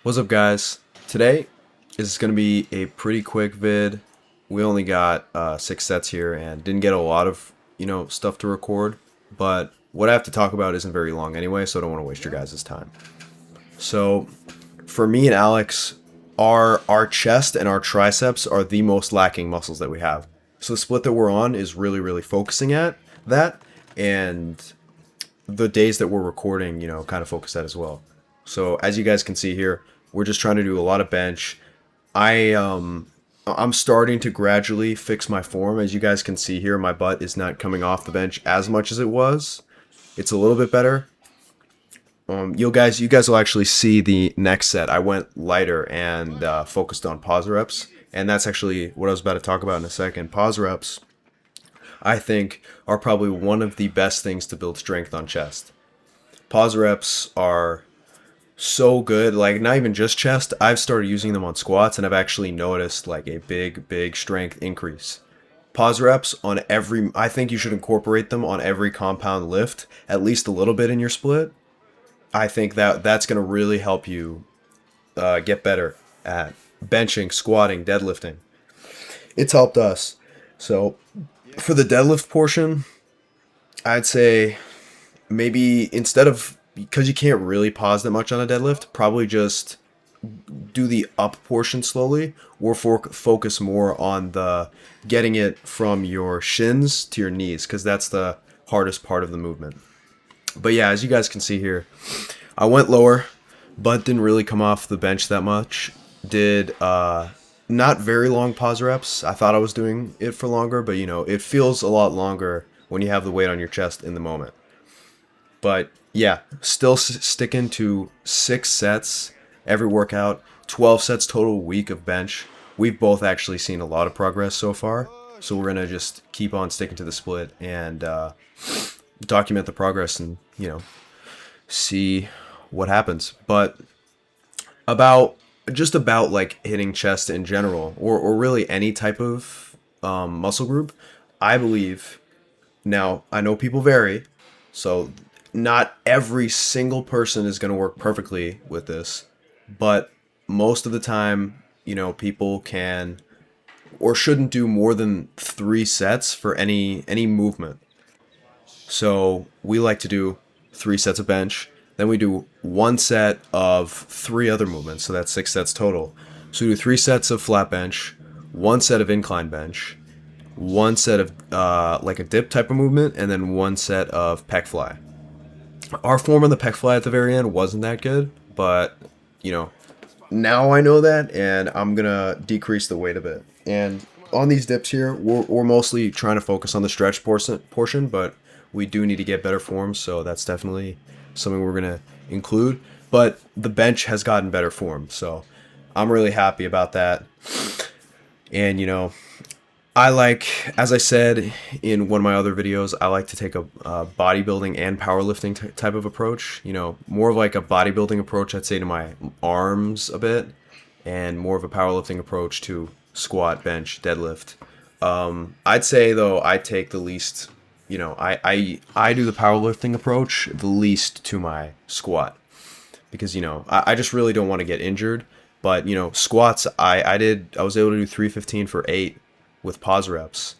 What's up, guys? Today is going to be a pretty quick vid. We only got 6 sets here and didn't get a lot of stuff to record, but what I have to talk about isn't very long anyway, so I don't want to waste your guys' time. So for me and Alex, our chest and our triceps are the most lacking muscles that we have. So the split that we're on is really focusing at that, and the days that we're recording, kind of focus that as well. So as you guys can see here, we're just trying to do a lot of bench. I'm starting to gradually fix my form. As you guys can see here, my butt is not coming off the bench as much as it was. It's a little bit better. You guys will actually see the next set. I went lighter and focused on pause reps, and that's actually what I was about to talk about in a second. Pause reps, I think, are probably one of the best things to build strength on chest. Pause reps are so good, like not even just chest. I've started using them on squats and I've actually noticed like a big strength increase. Pause reps on every, I think you should incorporate them on every compound lift, at least a little bit in your split. I think that's going to really help you get better at benching, squatting, deadlifting. It's helped us. So for the deadlift portion, I'd say maybe instead of, because you can't really pause that much on a deadlift, probably just do the up portion slowly, or focus more on the getting it from your shins to your knees, because that's the hardest part of the movement. But yeah, as you guys can see here, I went lower, but didn't really come off the bench that much. Did not very long pause reps. I thought I was doing it for longer, but it feels a lot longer when you have the weight on your chest in the moment. But yeah, still sticking to 6 sets every workout, 12 sets total week of bench. We've both actually seen a lot of progress so far, so we're gonna just keep on sticking to the split and document the progress and see what happens. But about like hitting chest in general, or really any type of muscle group, I believe. Now I know people vary, so not every single person is going to work perfectly with this, but most of the time, people can or shouldn't do more than 3 sets for any movement. So we like to do 3 sets of bench, then we do 1 set of 3 other movements, so that's 6 sets total. So we do 3 sets of flat bench, 1 set of incline bench, 1 set of like a dip type of movement, and then 1 set of pec fly. Our form on the pec fly at the very end wasn't that good, but now I know that, and I'm gonna decrease the weight a bit. And on these dips here, we're mostly trying to focus on the stretch portion, but we do need to get better forms, so that's definitely something we're gonna include. But the bench has gotten better form, so I'm really happy about that. And I like, as I said in one of my other videos, I like to take a bodybuilding and powerlifting type of approach. More of like a bodybuilding approach, I'd say, to my arms a bit, and more of a powerlifting approach to squat, bench, deadlift. I'd say though, I take the least, I do the powerlifting approach the least to my squat, because I just really don't want to get injured. But squats, I was able to do 315 for 8 with pause reps.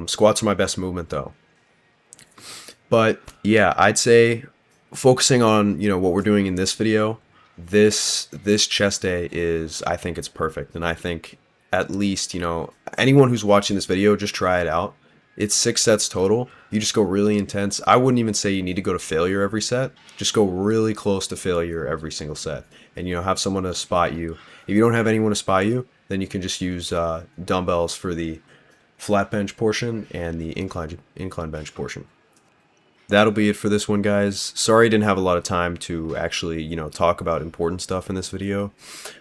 Squats are my best movement though. But yeah, I'd say focusing on what we're doing in this video, this chest day is, I think it's perfect. And I think at least anyone who's watching this video, just try it out. It's 6 sets total. You just go really intense. I wouldn't even say you need to go to failure every set. Just go really close to failure every single set, and have someone to spot you. If you don't have anyone to spot you, then you can just use dumbbells for the flat bench portion and the incline bench portion. That'll be it for this one, guys. Sorry I didn't have a lot of time to actually, talk about important stuff in this video.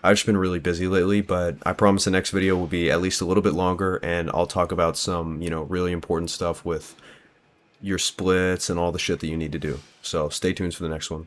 I've just been really busy lately, but I promise the next video will be at least a little bit longer, and I'll talk about some, really important stuff with your splits and all the shit that you need to do. So stay tuned for the next one.